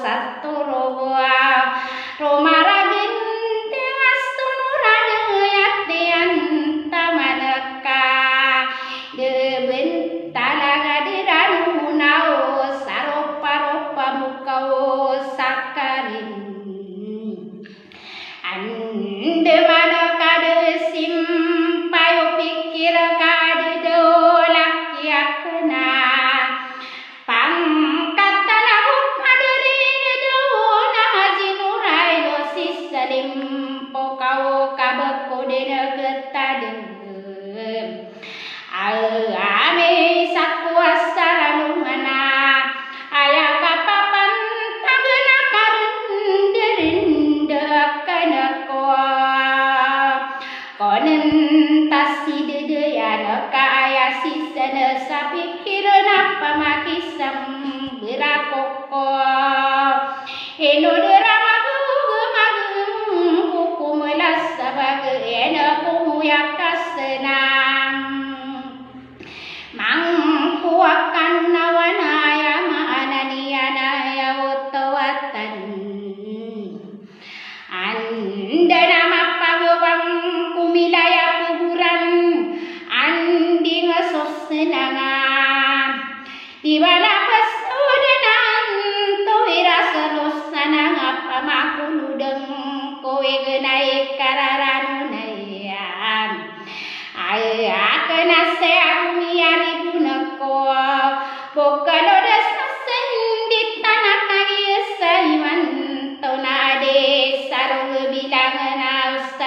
Saturo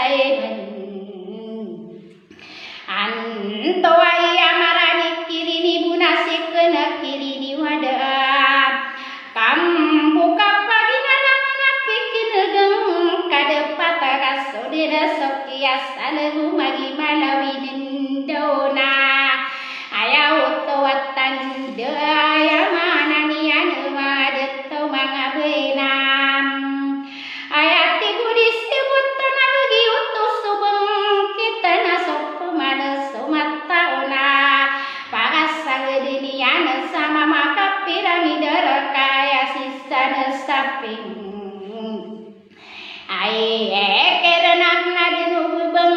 saeman anto aya marani kirini bunasi kena kirini wadah kambuka pagi ngana pikin geng kadepata kasodena sokias alegu magi malawin dona aya utawatan de aya manani anu madeto mangabeunam aya ti gudis tibut tanagi utus subeng kita nasok pemana sumattauna pagasagediniana sama maka piramida kaya sisana saping ai kerana ngadenu beng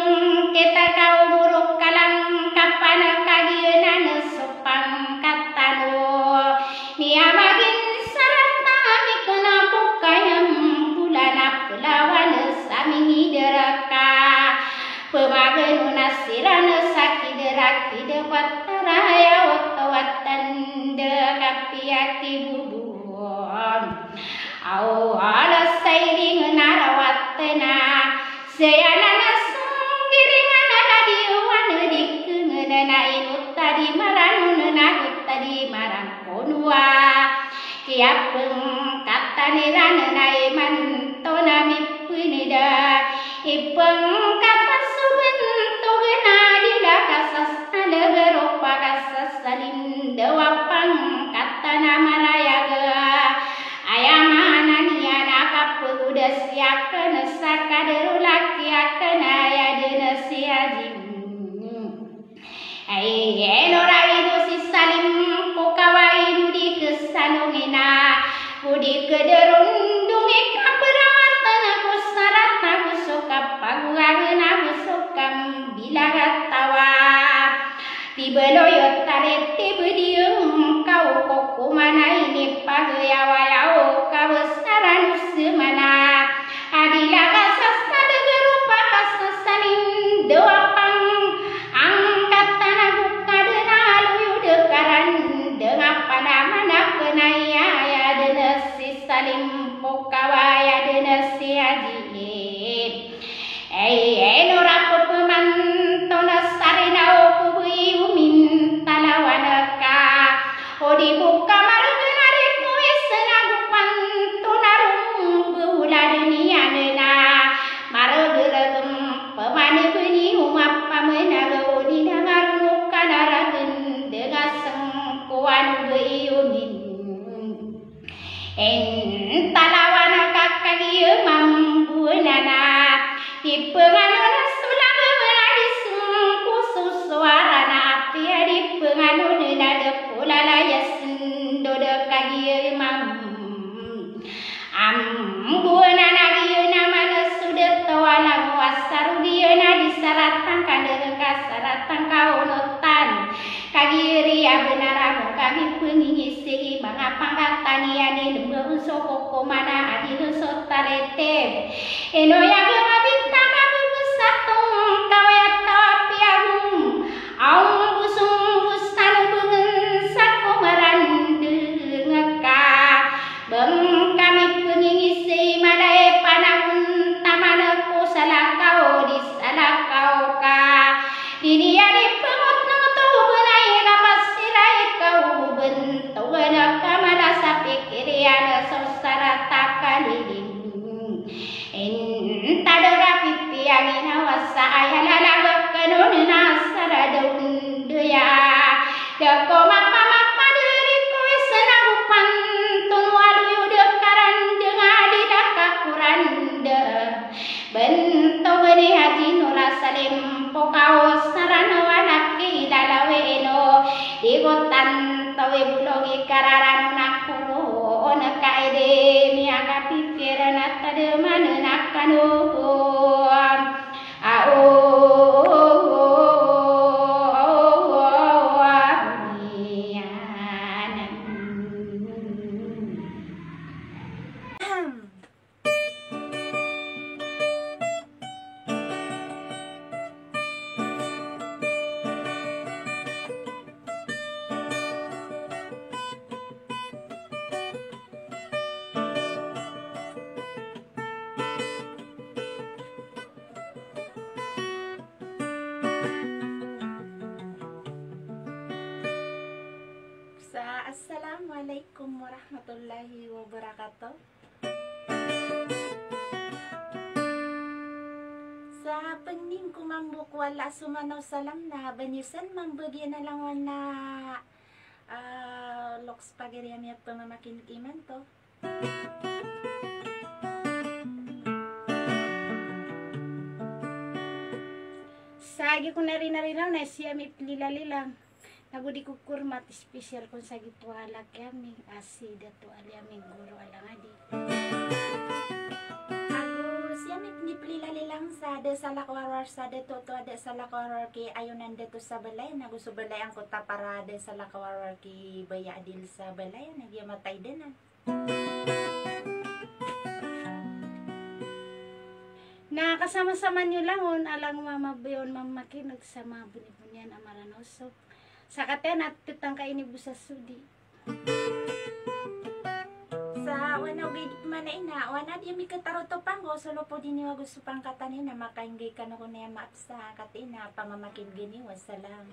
kita kau buruk kalang kapana kagieuna sopang katanu niamagin sarata mikena bukayam bulana pelawan samingi deraka pemagenuna sirana sakideraki depat raya watawatan dekapiaki bubun au ala sairing narawatena sayana sunggiringan diwan dikeungeuna inut tadi maranuna tadi marang ponua kiapeung kataniranna iman tona mipunida ipeung kata suben togena dila kasas alegeropa kasas salin dewapang katana marayaga ayamana niana kapeguda siakeun sakaderu lakiakeun aya deuna siajim ai enorainu sisalim pokawainu di kesalungina budi kederundungi kaperawatan aku sarat aku suka paguangan aku suka bilagatawa dibeloyot tarete bediung kau kokumana ini pagayawayau kabesaran semana adilaga sasada gerupa kasasanin doapang angkatan aku kadena luyu dekaran dengapa namana penaya ya dena sisalim pokawaya dena siajib norapo pemantona sarina okubui umin talawanaka odi buka margenari kuisena gupan tunarum beula dunia nena margeregem pemane beuni umap pamenaga odi dangarnu kanaragen degaseng kuan beui umin talawana kakagieu mambueunana dipenganuna sulaga menadisung khusus suarana api dipenganuna depulalaya sendoda kagieu mam ambueunana gieuna mana sudah tawalang wasarudieuna disaratang kadeu kasaratang kaunutan kagieuria beunaramu kami pengingisi mangapangkataniani lembeu sokoko mana adinu sotarete enoyaga mabita kami besatung kaweta piagum aung busung busanu beungeun sakumaran ngeka beng kami pengingisi madae panahun tamanaku salakau di salakau ka dinia dipengut nutu beunai kapas sirai kau bentugeuna kamana sapikiriana sosara takalilin tadera pipiangina wasa ayalala kenunna saradaun deya dako mapa deuri kowe senagupan tunwalu dekaran dengadi dakakuran de bento beuni haji nurasalim pokaos sarana wanaki dalawe eno digotan tawe bulogi kararan nakuro nakaide miaka pikirana tademana nakanu Assalamualaikum warahmatullahi wabarakatuh. Sa pening kumambuk wala sumanaw salam na banisan mambagi na lang na loks pagirian niya pamamakinig iman to. Sagi ko narinaw na siya may pililalilang. Nagudi ko kurmat special kung sa gitwala kami asida to ali aming guro alang adi. Ako siya may pinipililalilang sa de sa lakwarar sa de to ade sa lakwarar ki ayunan de to sa balay nagusto balay ang kota para de sa lakwarar ki baya adil sa balay nagyamatay din na. Nakasama-sama nyo lang on alang mamabayon mamakinog sa mga bunibunyan amaranoso. Sa katen at tutang kainibu sa sudi. Sa wanaw gayit man na ina, wana di mi kataroto panggo, solo po din niwa gusto pang katanin na makaingay ka na ko na maap sa katina, pamamakin gini, wasalam.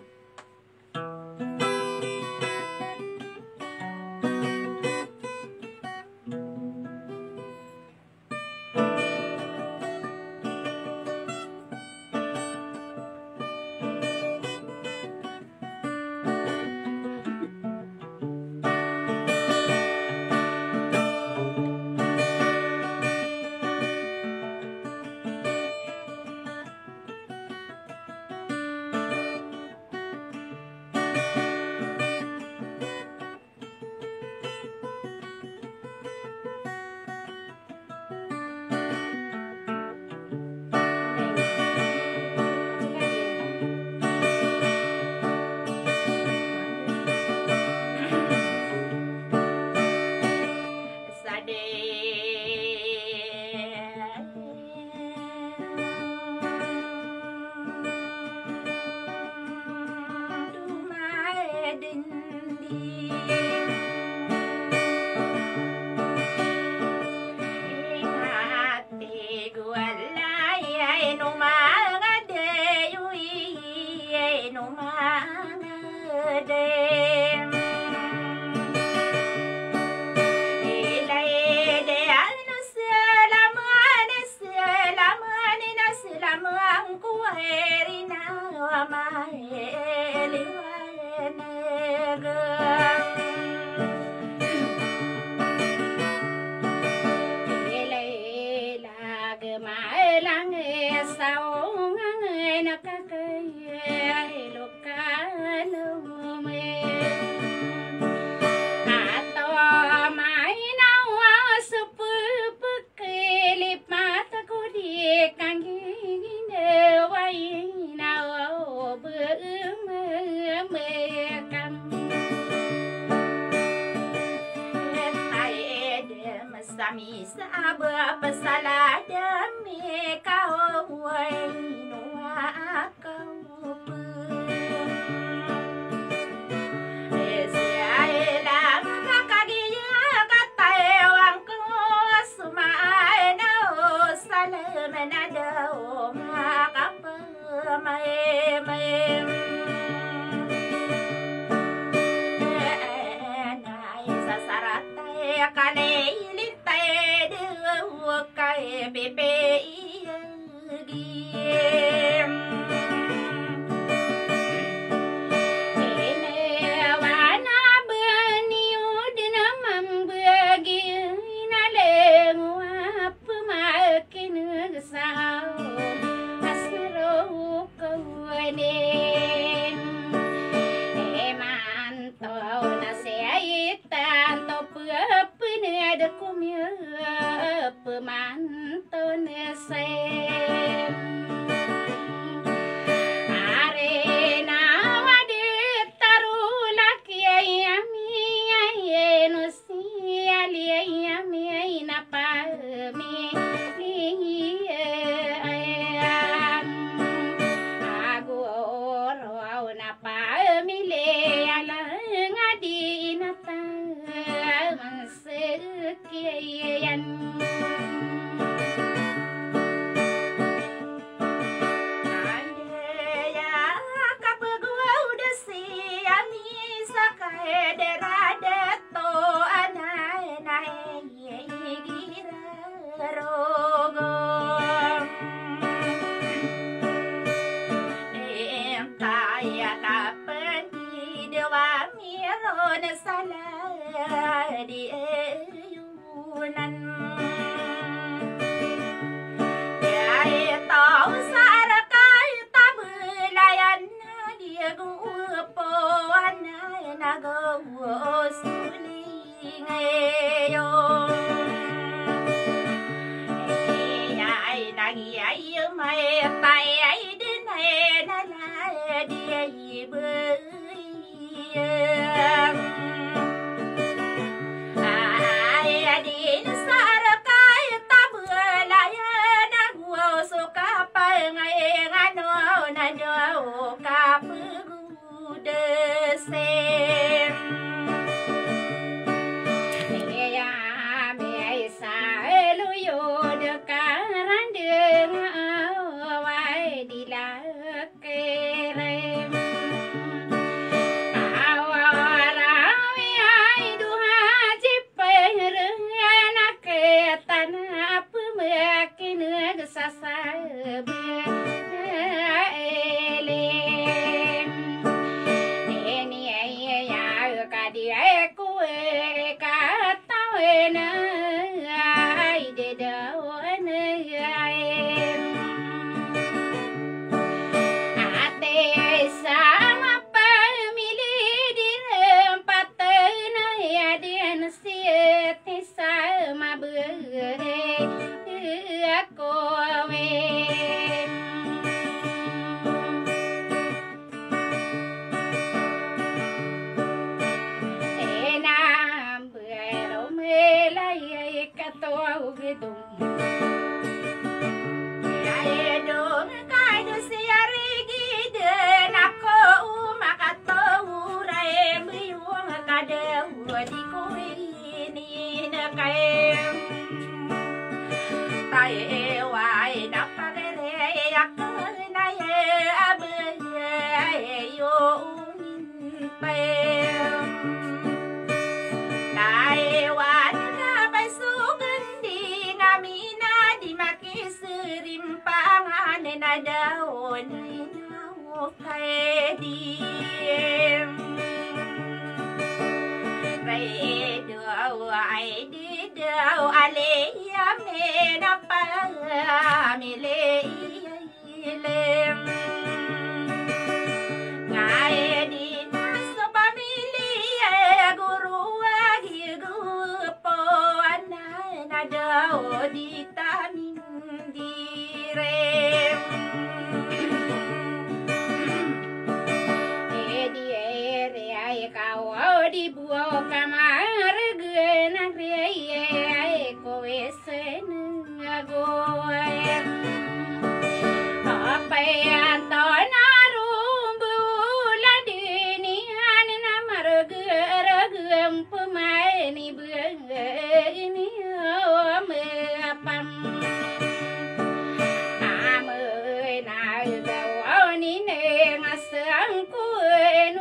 Hãy subscribe cho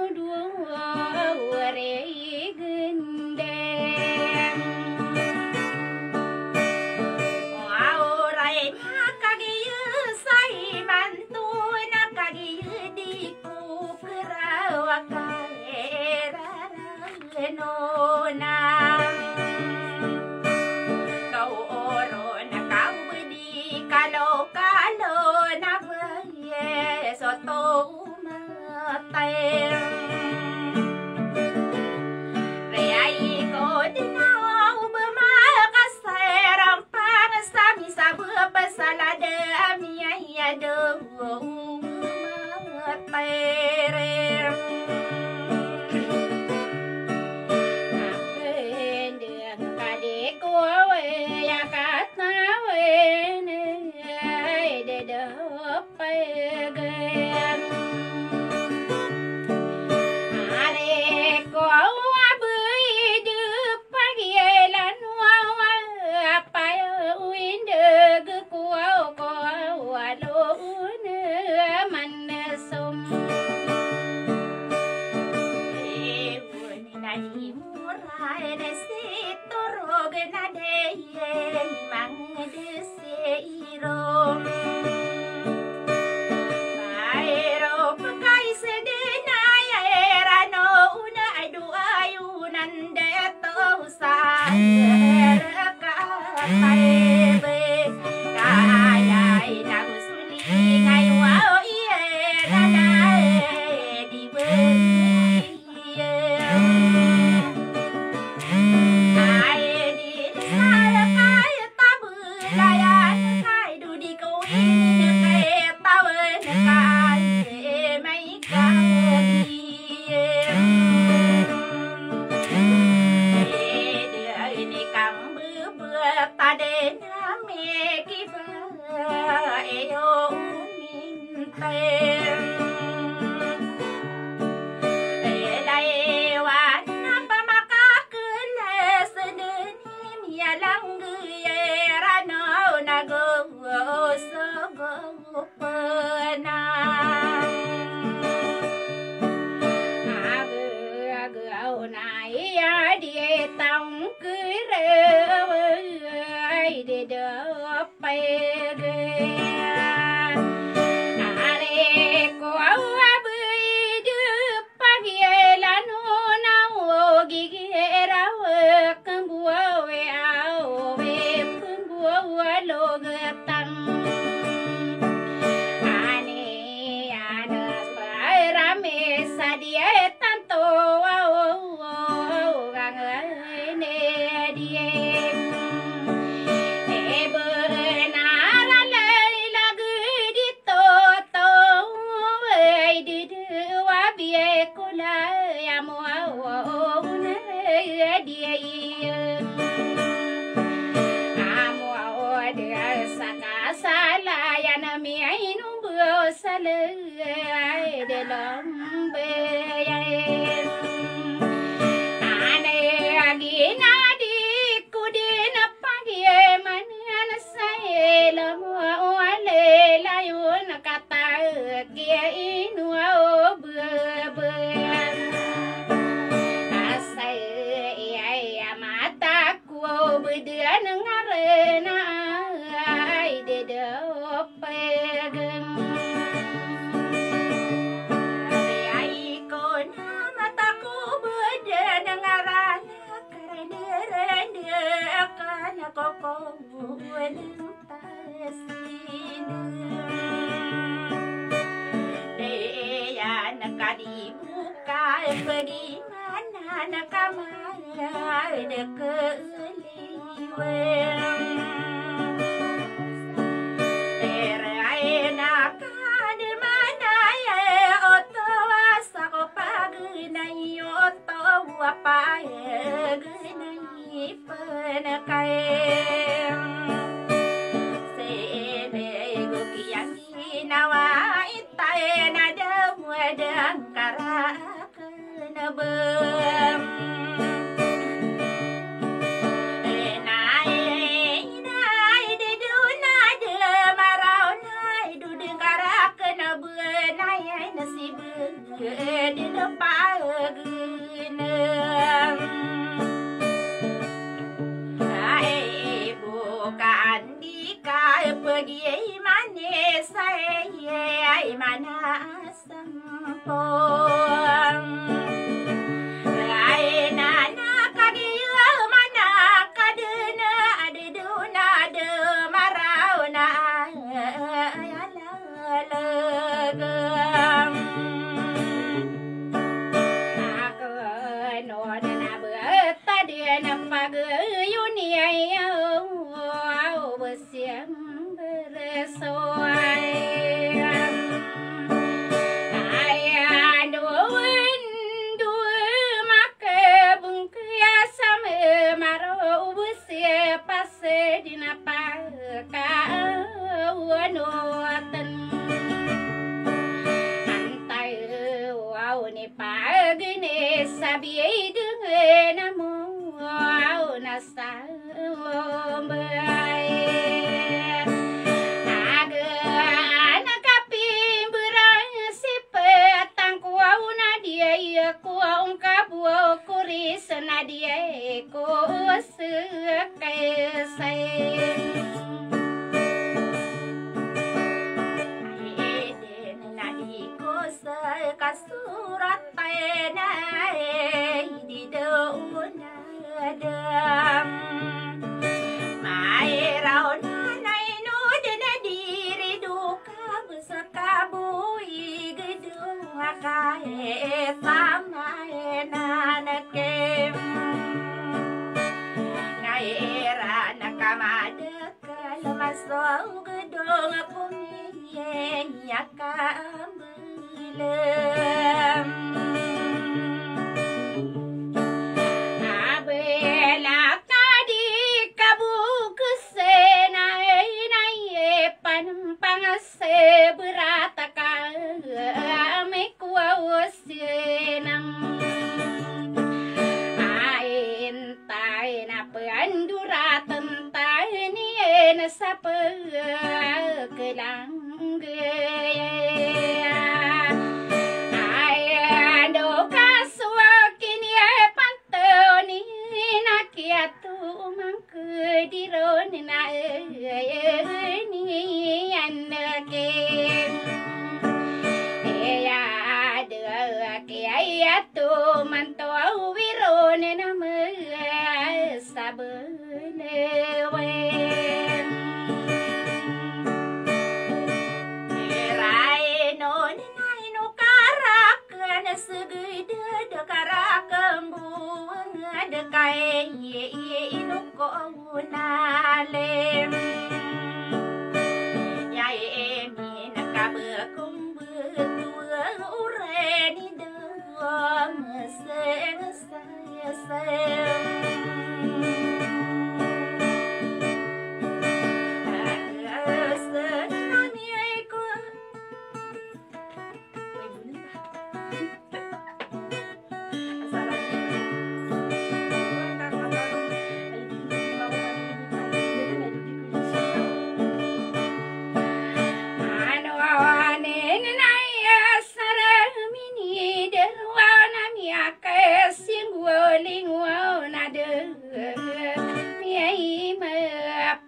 kênh Ghiền Mì Gõ để không bỏ lỡ Bagaimana nak kamar dekat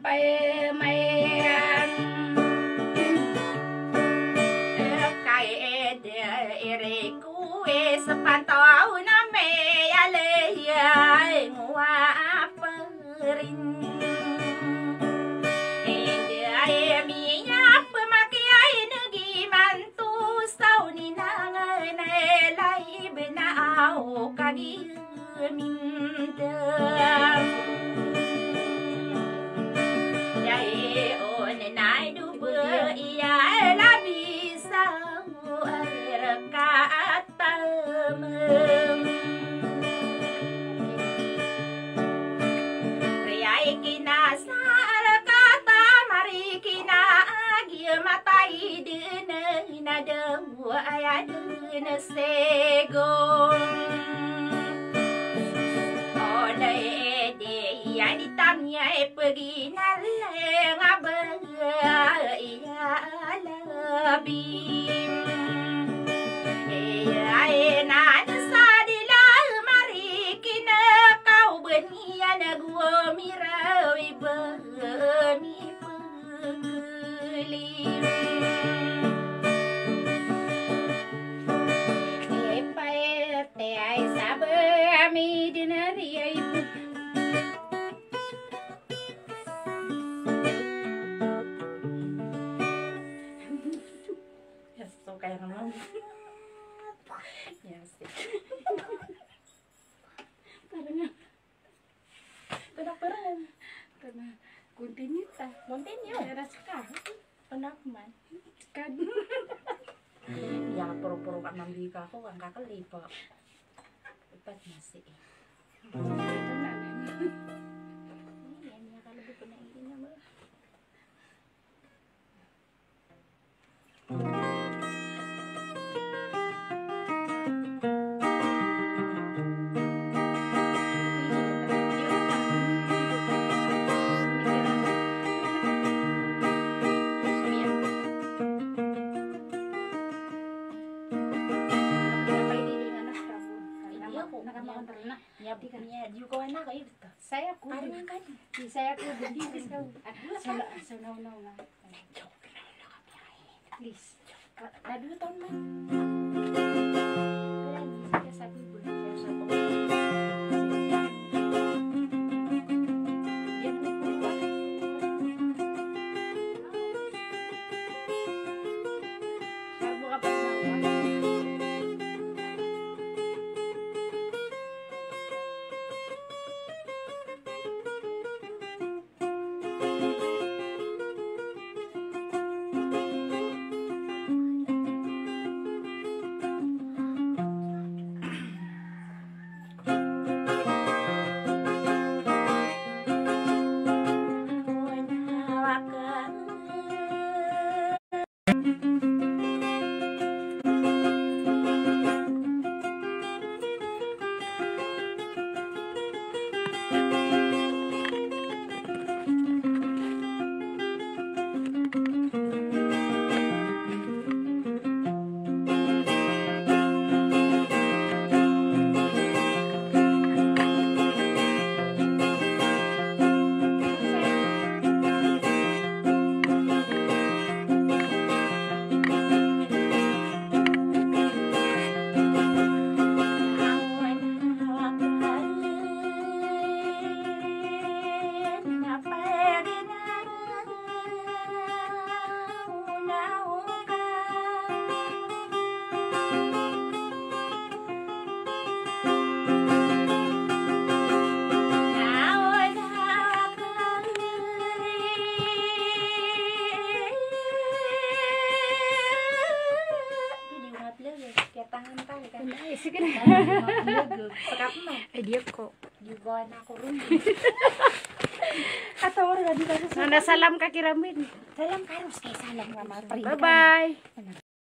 mayan Kai ere kue sepantau na me ale ya ngua perin Dia minya pemakai negi mantu sauni nangai lai benau kagi minda Jai on nai du ia la bisa air katam Riai kina sar kata mari kina agi matai dene nada aya dene segong Oleh dia ditanya pergi naleng abang ia labim Nan sadila mari kina kau benian gua mirawi bemi pegelim te ai sabami dinari ibu Ya suka yang mau Ya sih Perang karena kuntinita Continue era sekali Penakman kan Ya puru-puru kak nambika aku kan kakak lipat Lipat nasi Ini ya kalau bukan ini mah Ya juga anak itu saya ku Karena kan saya ku berdiri sekali sana please ada 2 tahun man saya satu bulan saya satu Sige na. Sakap mo. Dia kok. Juga na ako rin. Katawar gadi ka sa. Salam ka kiramin. Salam karos kay salam ka. Bye bye.